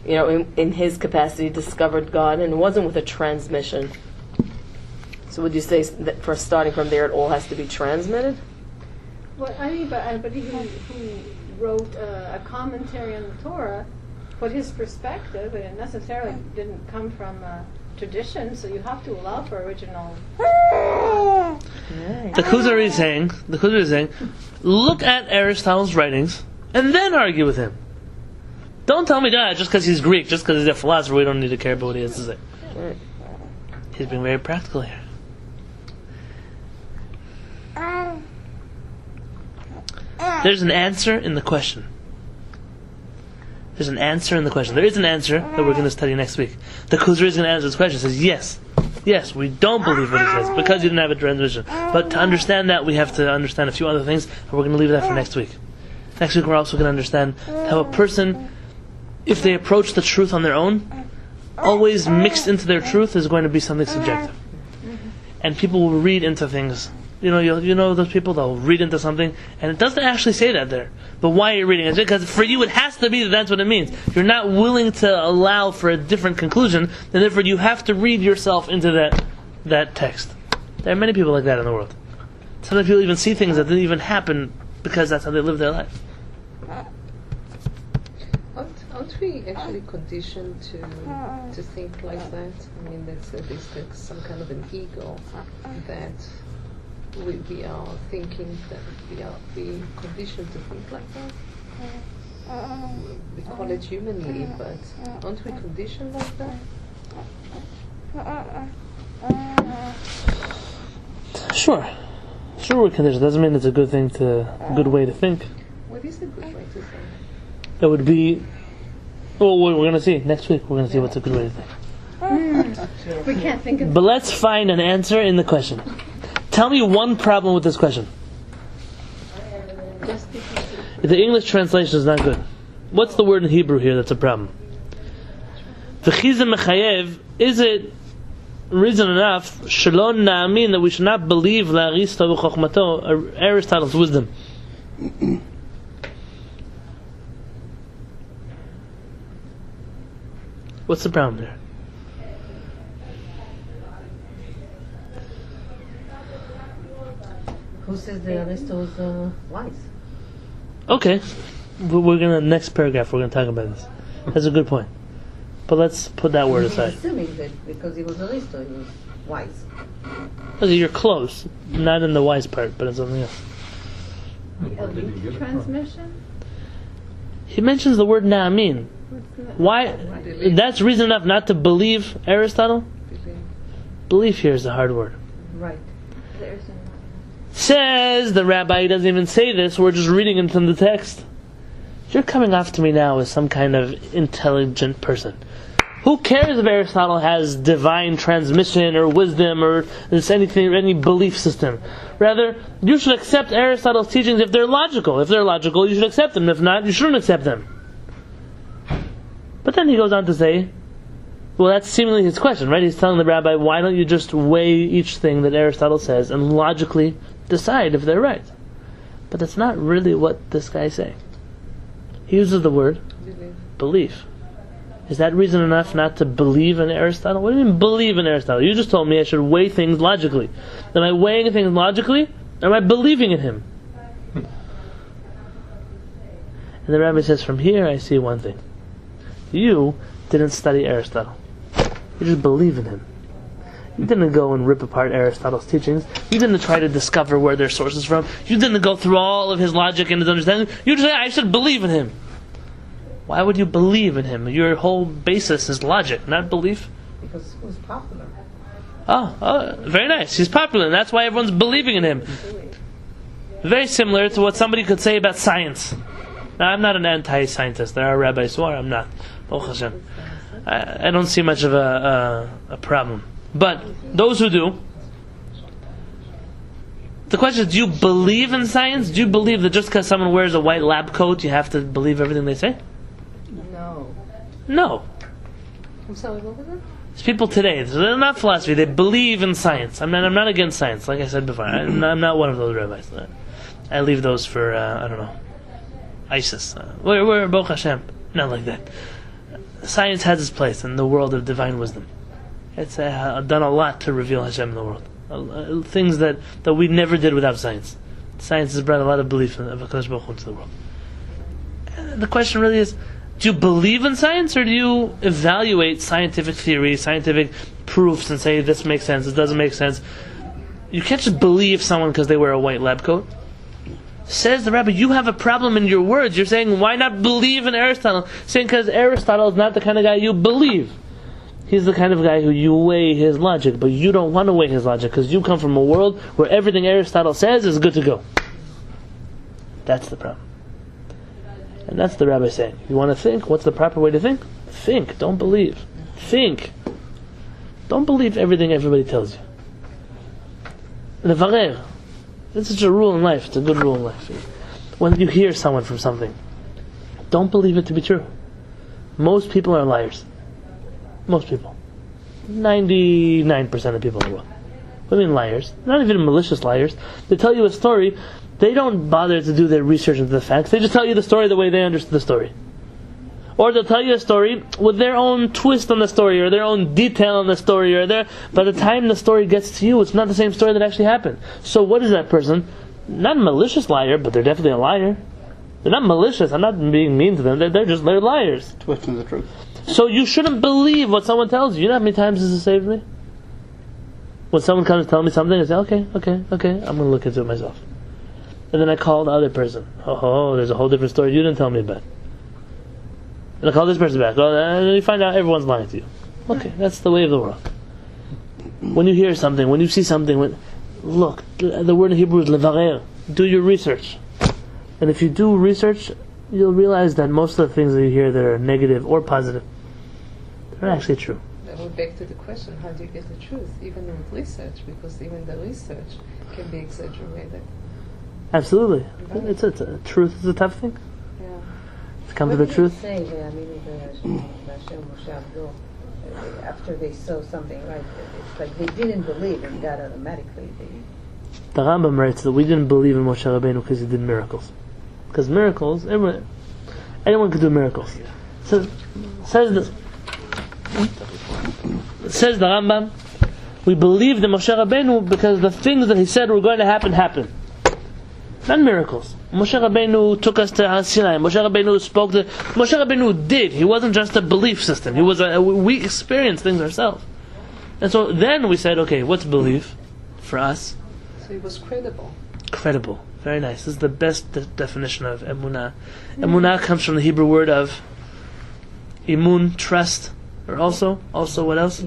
in his capacity discovered God, and it wasn't with a transmission. So would you say that for starting from there, it all has to be transmitted? Well, I mean, but he who wrote a commentary on the Torah put his perspective, and it necessarily didn't come from tradition, so you have to allow for original. The Kuzari is saying, look at Aristotle's writings and then argue with him. Don't tell me that just because he's Greek, just because he's a philosopher, we don't need to care about what he has to say. Right. He's being very practical here. There's an answer in the question. There is an answer that we're going to study next week. The Kuzari is going to answer this question. It says, yes, we don't believe what he says because you didn't have a transmission. But to understand that, we have to understand a few other things, and we're going to leave that for next week. Next week, we're also going to understand how a person, if they approach the truth on their own, always mixed into their truth is going to be something subjective. And people will read into things. You know those people, they'll read into something, and it doesn't actually say that there. But why are you reading it? Because for you it has to be that that's what it means. You're not willing to allow for a different conclusion, and therefore you have to read yourself into that text. There are many people like that in the world. Sometimes people even see things that didn't even happen because that's how they live their life. Aren't we actually conditioned to think like that? I mean, there's some kind of an ego that we are thinking that we are being conditioned to think like that. We call it humanly, but aren't we conditioned like that? Sure, we're conditioned. Doesn't mean it's a good way to think. What is a good way to think? It would be. Well, we're going to see next week. We're going to see what's a good way to think. We can't think of. But let's find an answer in the question. Tell me one problem with this question. The English translation is not good. What's the word in Hebrew here that's a problem? V'chizem mechayev, is it reason enough, shalon na'amin, that we should not believe la'aristo v'chokhmato, Aristotle's wisdom? What's the problem there? Who says that Aristotle is wise? Okay, we're gonna next paragraph. We're gonna talk about this. That's a good point. But let's put that word aside. Assuming that because he was Aristotle, he was wise. Okay, you're close. Not in the wise part, but in something else. Transmission? He mentions the word na'amin. Why? That's reason enough not to believe Aristotle? Belief here is the hard word. Right. Says the rabbi, he doesn't even say this, we're just reading it from the text. You're coming off to me now as some kind of intelligent person. Who cares if Aristotle has divine transmission or wisdom or any belief system? Rather, you should accept Aristotle's teachings if they're logical. If they're logical, you should accept them. If not, you shouldn't accept them. But then he goes on to say, well, that's seemingly his question, right? He's telling the rabbi, why don't you just weigh each thing that Aristotle says and logically decide if they're right? But that's not really what this guy's saying. He uses the word belief. Is that reason enough not to believe in Aristotle? What do you mean believe in Aristotle? You just told me I should weigh things logically. Am I weighing things logically? Or am I believing in him? And the rabbi says, from here I see one thing. You didn't study Aristotle. You just believe in him. You didn't go and rip apart Aristotle's teachings. You didn't try to discover where their sources from. You didn't go through all of his logic and his understanding. You just say, I should believe in him. Why would you believe in him? Your whole basis is logic, not belief. Because he was popular. Oh, very nice. He's popular, and that's why everyone's believing in him. Very similar to what somebody could say about science. Now, I'm not an anti-scientist. There are rabbis who are. I'm not. Baruch Hashem. I don't see much of a problem. But those who do, the question is, do you believe in science? Do you believe that just because someone wears a white lab coat, you have to believe everything they say? No. I'm sorry, what was it? There's people today, they're not philosophy, they believe in science. I'm not against science, like I said before. I'm not one of those rabbis. I leave those for, I don't know, ISIS. We're Baruch Hashem. Not like that. Science has its place in the world of divine wisdom. It's done a lot to reveal Hashem in the world. Things that we never did without science. Science has brought a lot of belief of HaKadosh Baruch Hu into the world. And the question really is, do you believe in science, or do you evaluate scientific theory, scientific proofs, and say this makes sense, this doesn't make sense? You can't just believe someone because they wear a white lab coat. Says the rabbi, you have a problem in your words. You're saying, why not believe in Aristotle? Saying because Aristotle is not the kind of guy you believe. He's the kind of guy who you weigh his logic, but you don't want to weigh his logic because you come from a world where everything Aristotle says is good to go. That's the problem. And that's the rabbi saying. You want to think? What's the proper way to think? Think, don't believe. Think. Don't believe everything everybody tells you. Levarer. This is a rule in life. It's a good rule in life. When you hear someone from something, don't believe it to be true. Most people are liars. Most people. 99% of people in the world. What do you mean liars? Not even malicious liars. They tell you a story. They don't bother to do their research into the facts. They just tell you the story the way they understood the story. Or they'll tell you a story with their own twist on the story, or their own detail on the story, or by the time the story gets to you, it's not the same story that actually happened. So what is that person? Not a malicious liar, but they're definitely a liar. They're not malicious. I'm not being mean to them. They're liars. Twisting the truth. So you shouldn't believe what someone tells you. You know how many times this has saved me? When someone comes to tell me something, I say, okay, I'm going to look into it myself. And then I call the other person. Oh, there's a whole different story you didn't tell me about. And I call this person back. And then you find out everyone's lying to you. Okay, that's the way of the world. When you hear something, when you see something, look, the word in Hebrew is levarer. Do your research. And if you do research, you'll realize that most of the things that you hear that are negative or positive, they're actually true. That would back to the question, how do you get the truth? Even with research, because even the research can be exaggerated. Absolutely. It's a truth is a tough thing. Yeah. To come to the truth. After they saw something, right? It's like they didn't believe and got automatically. The Rambam writes that we didn't believe in Moshe Rabbeinu because he did miracles. Because miracles, anyone could do miracles. So, says the Rambam, we believed in Moshe Rabbeinu because the things that he said were going to happen happened. Not miracles. Moshe Rabbeinu took us to HaShamayim. Moshe Rabbeinu spoke to... Moshe Rabbeinu did. He wasn't just a belief system. We experienced things ourselves. And so then we said, okay, what's belief for us? So he was credible. Credible. Very nice. This is the best definition of emunah. Emunah comes from the Hebrew word of imun, trust. Or also what else?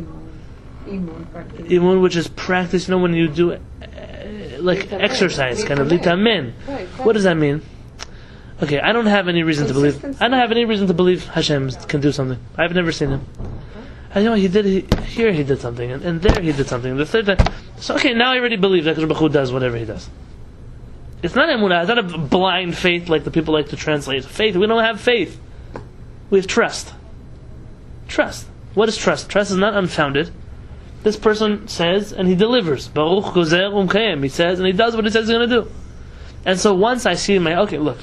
Imun, which is practice. You know, when you do it, like exercise, kind of litamen. What does that mean? Okay, I don't have any reason to believe. I don't have any reason to believe Hashem can do something. I've never seen him. I know he did. Here he did something, and there he did something. The third time, so okay, now I already believe that Baruch Hu does whatever he does. It's not emunah. It's not a blind faith like the people like to translate. Faith. We don't have faith. We have trust. Trust. What is trust? Trust is not unfounded. This person says and he delivers. Baruch gozer umkayim. He says and he does what he says he's going to do. And so once I see okay, look,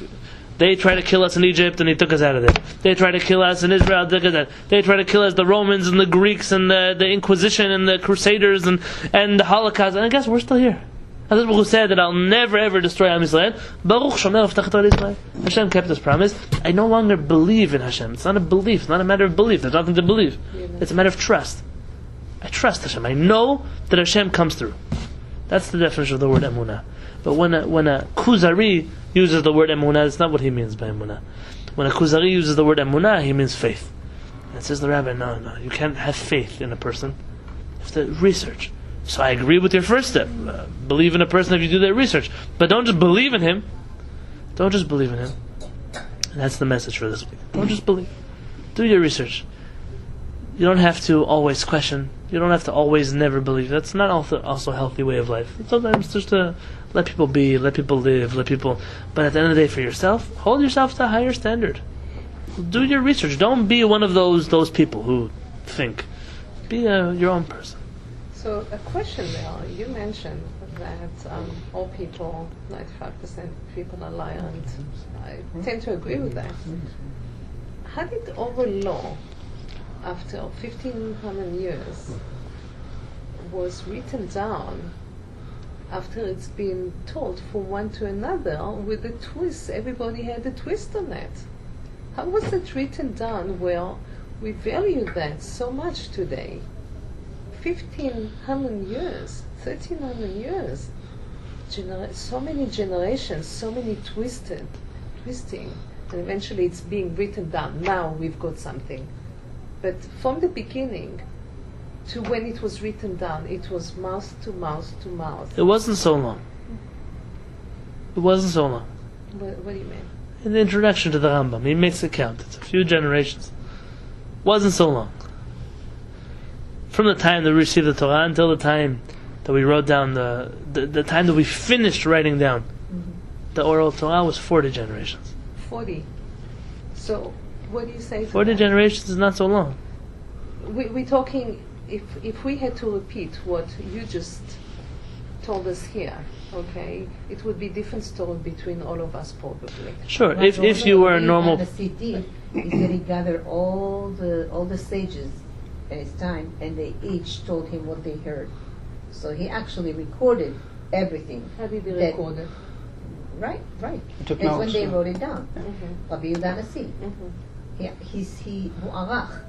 they tried to kill us in Egypt and he took us out of there. They tried to kill us in Israel, took us out. They tried to kill us, the Romans and the Greeks and the Inquisition and the Crusaders and the Holocaust. And I guess we're still here. Hashem Baruch Hu said that I'll never ever destroy Am Yisrael. Baruch Shomer Avtachat Yisrael. Hashem kept his promise. I no longer believe in Hashem. It's not a belief. It's not a matter of belief. There's nothing to believe. It's a matter of trust. I trust Hashem. I know that Hashem comes through. That's the definition of the word emunah. But when a Kuzari uses the word emunah, that's not what he means by emunah. When a Kuzari uses the word emunah, he means faith. And it says the rabbi, no, you can't have faith in a person. You have to research. So I agree with your first step. Believe in a person if you do their research. But don't just believe in him. Don't just believe in him. And that's the message for this week. Don't just believe. Do your research. You don't have to always question. You don't have to always never believe. That's not also a healthy way of life. Sometimes just to let people be, let people live, let people... But at the end of the day, for yourself, hold yourself to a higher standard. Do your research. Don't be one of those people who think. Be your own person. So a question there, you mentioned that all people, 95% people are liars, and I tend to agree with that. How did oral law, after 1500 years, was written down after it's been taught from one to another with a twist? Everybody had a twist on that. How was it written down where we value that so much today? 1500 years, 1300 years, so many generations, so many twisting, and eventually it's being written down. Now we've got something. But from the beginning to when it was written down, it was mouth to mouth to mouth. It wasn't so long. It wasn't so long. What do you mean? In the introduction to the Rambam, he makes it count. It's a few generations. Wasn't so long. From the time that we received the Torah until the time that we wrote down the time that we finished writing down the oral Torah was 40 generations. 40. So, what do you say to 40 that? generations is not so long. We're talking, if we had to repeat what you just told us here, okay, it would be a different story between all of us probably. Sure, if you were a normal... The CT, he said he gathered all the sages at his time, and they each told him what they heard. So he actually recorded everything. How did he record it? Right. He took That's when notes, they yeah. wrote it down. Mm-hmm. Rabbi Yonatan Halevy. Mm-hmm. He mu'arach.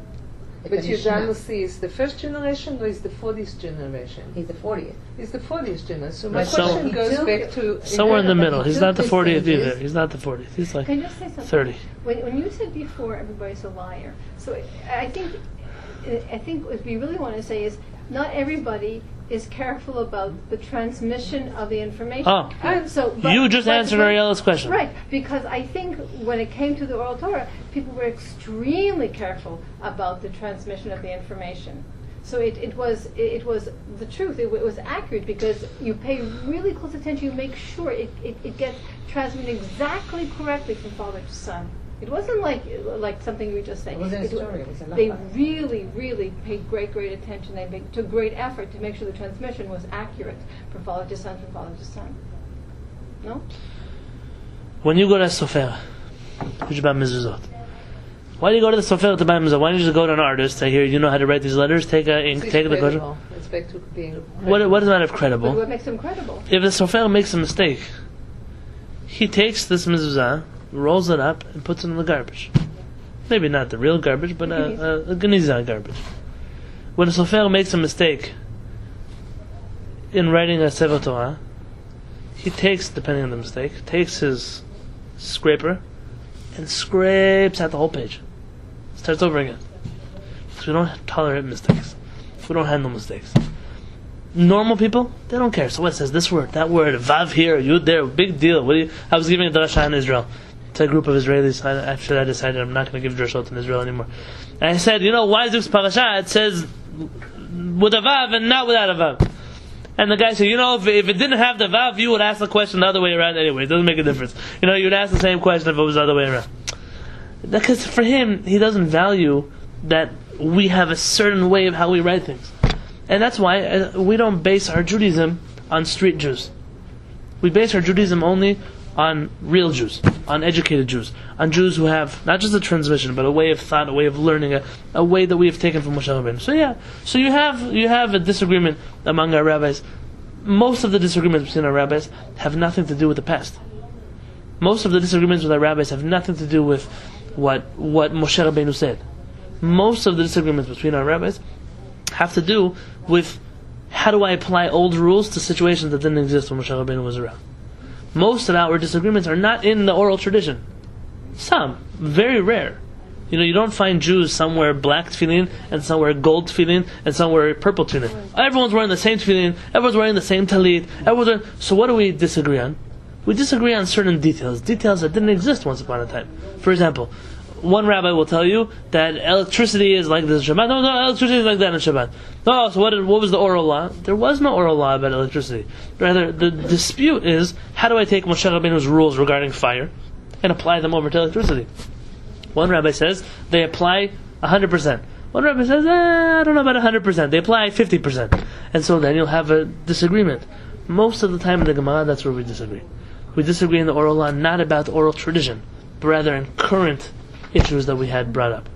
But Yonatan Halevy is the first generation or is the 40th generation? He's the 40th. He's the 40th generation. So my Right, question so- goes back to... Somewhere in the middle. He's not the took 40th the either. sages. He's not the 40th. He's like Can I just say something? 30. When you said before everybody's a liar, so I think what we really want to say is not everybody is careful about the transmission of the information. Oh. You just answered Ariela's question. Right, because I think when it came to the oral Torah, people were extremely careful about the transmission of the information. So it was the truth. It was accurate because you pay really close attention. You make sure it gets transmitted exactly correctly from father to son. It wasn't like something you were just saying. It wasn't a story. It was a They lacha. really paid great attention. They took great effort to make sure the transmission was accurate from father to son, No? When you go to a sofer, which about mezuzot, why do you go to the sofer to buy mezuzot? Why don't you just go to an artist? Say, here, you know how to write these letters. Take a ink, take the kosher. It's back to being What does that have But credible? what makes them credible? If the sofer makes a mistake, he takes this mezuzah, rolls it up, and puts it in the garbage. Maybe not the real garbage, but a geniza garbage. When a sofer makes a mistake in writing a Sefer Torah, he takes, depending on the mistake, takes his scraper and scrapes out the whole page. Starts over again. Because we don't tolerate mistakes. We don't handle mistakes. Normal people, they don't care. So what it says, this word, that word, vav here, yud there, big deal. I was giving a drasha in Israel to a group of Israelis. After I decided I'm not going to give drashot in Israel anymore. And I said, why is this parasha? It says with a vav and not without a vav. And the guy said, if it didn't have the vav, you would ask the question the other way around anyway. It doesn't make a difference. You'd ask the same question if it was the other way around. Because for him, he doesn't value that we have a certain way of how we write things. And that's why we don't base our Judaism on street Jews. We base our Judaism only on real Jews, on educated Jews, on Jews who have not just a transmission, but a way of thought, a way of learning, a way that we have taken from Moshe Rabbeinu. So you have a disagreement among our rabbis. Most of the disagreements between our rabbis have nothing to do with the past. Most of the disagreements with our rabbis have nothing to do with what Moshe Rabbeinu said. Most of the disagreements between our rabbis have to do with how do I apply old rules to situations that didn't exist when Moshe Rabbeinu was around. Most of our disagreements are not in the oral tradition. Some, very rare. You don't find Jews somewhere black tefillin and somewhere gold tefillin and somewhere purple tefillin. Everyone's wearing the same tefillin. Everyone's wearing the same talit. So what do we disagree on? We disagree on certain details that didn't exist once upon a time. For example, one rabbi will tell you that electricity is like this in Shabbat. No, electricity is like that in Shabbat. No, so what was the oral law? There was no oral law about electricity. Rather, the dispute is, how do I take Moshe Rabbeinu's rules regarding fire and apply them over to electricity? One rabbi says they apply 100%. One rabbi says, I don't know about 100%. They apply 50%. And so then you'll have a disagreement. Most of the time in the Gemara, that's where we disagree. We disagree in the oral law, not about oral tradition, but rather in current issues that we had brought up.